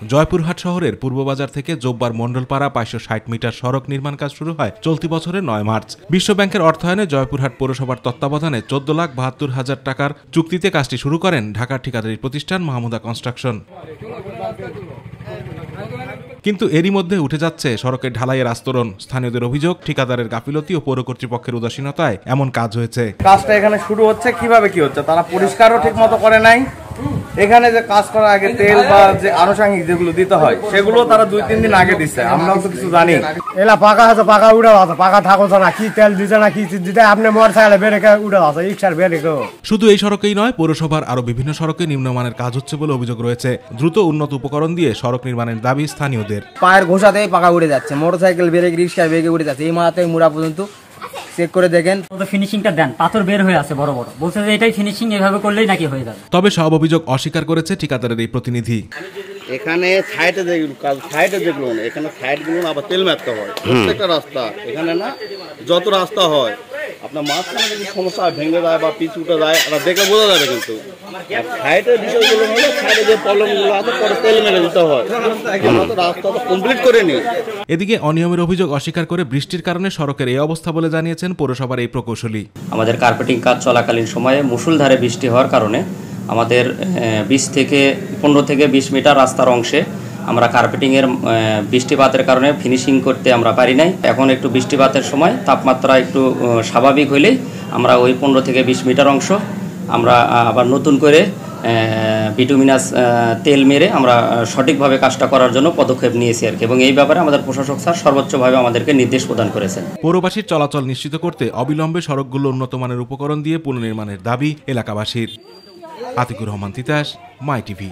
জয়পুরহাট শহরের পূর্ববাজার থেকে জোব্বার মণ্ডলপাড়া 560 মিটার সড়ক নির্মাণ কাজ শুরু হয় চলতি বছরের 9 মার্চ। বিশ্বব্যাংকের অর্থায়নে জয়পুরহাট পৌরসভার তত্ত্বাবধানে 14,72,000 টাকার চুক্তিতে কাজটি শুরু করেন ঢাকার ঠিকাদারি প্রতিষ্ঠান মাহমুদা কনস্ট্রাকশন। কিন্তু এরই মধ্যে উঠে যাচ্ছে সড়কের ঢালাইয়ের আস্তরণ। স্থানীয়দের অভিযোগ, ঠিকাদারের গাফিলতি ও পৌর কর্তৃপক্ষের উদাসীনতায় এমন কাজ হয়েছে। কাজটা এখানে শুরু হচ্ছে কিভাবে কি হচ্ছে তারা পরিষ্কারও ঠিক মতো করে নাই। এখানে যে কাজ করার আগে তেল বা যে আনুষঙ্গিক যেগুলো দিতে হয় সেগুলো তারা 2-3 দিন আগে দিচ্ছে, আমরাও তো কিছু জানি। এলা পাকা আছে, পাকা উড়ে আছে, পাকা থাকছে না, কি তেল দিচ্ছে না কি দিতে আপনি মোটরসাইকেলে বেরেকে উড়ে আছে, রিক্সার বেরেকে। শুধু এই সড়কেই নয়, পৌরসভার আরো বিভিন্ন সড়কে নিম্নমানের কাজ হচ্ছে বলে অভিযোগ রয়েছে। দ্রুত উন্নত উপকরণ দিয়ে সড়ক নির্মাণের দাবি স্থানীয়দের। পায়ের ঘোষাতেই পাকা উড়ে যাচ্ছে, মোটরসাইকেল বেরেক, রিক্সা বেগে উড়ে যাচ্ছে, এই মাথা থেকে মুড়া পর্যন্ত চেক করে দেখেন। ফিনিশিংটা দেন, পাথর বের হয়ে আছে বড় বড়, বলছে যে এটাই ফিনিশিং, এভাবে করলেই নাকি হয়ে যাবে। তবে সব অভিযোগ অস্বীকার করেছে ঠিকাদারের এই প্রতিনিধি। এখানে সাইডে যেগুলো এখানে সাইডগুলো আবার তেল মারতে হয় প্রত্যেকটা রাস্তা। এখানে না যত রাস্তা হয় আপনার মাঝখানে যদি সমস্যা ভেঙে যায় বা পিচ উঠে যায় আর দেখে বোঝা যাবে, কিন্তু সাইডের বিষয়গুলো হলে সাইডে যে প্রবলেমগুলো আছে পরে তেল মেরে দিতে হয়, আমরা তো রাস্তা তো কমপ্লিট করে নিই। এদিকে অনিয়মের অভিযোগ অস্বীকার করে বৃষ্টির কারণে সড়কের এই অবস্থা বলে জানিয়েছেন পৌরসভার এই প্রকৌশলী। আমাদের কার্পেটিং কাজ চলাকালীন সময়ে মুষলধারে বৃষ্টি হওয়ার কারণে আমাদের 15 থেকে 20 মিটার রাস্তার অংশে আমরা কার্পেটিংয়ের বৃষ্টিপাতের কারণে ফিনিশিং করতে আমরা পারি নাই। এখন একটু বৃষ্টিপাতের সময় তাপমাত্রা একটু স্বাভাবিক হইলেই আমরা ওই 15 থেকে 20 মিটার অংশ আমরা আবার নতুন করে বিটুমিনাস তেল মেরে আমরা সঠিকভাবে কাজটা করার জন্য পদক্ষেপ নিয়েছি আর কি, এবং এই ব্যাপারে আমাদের প্রশাসক স্যার সর্বোচ্চভাবে আমাদেরকে নির্দেশ প্রদান করেছেন। পৌরবাসীর চলাচল নিশ্চিত করতে অবিলম্বে সড়কগুলো উন্নত মানের উপকরণ দিয়ে পুনর্নির্মাণের দাবি এলাকাবাসীর। আতিকুর রহমান তিতাস, মাই টিভি।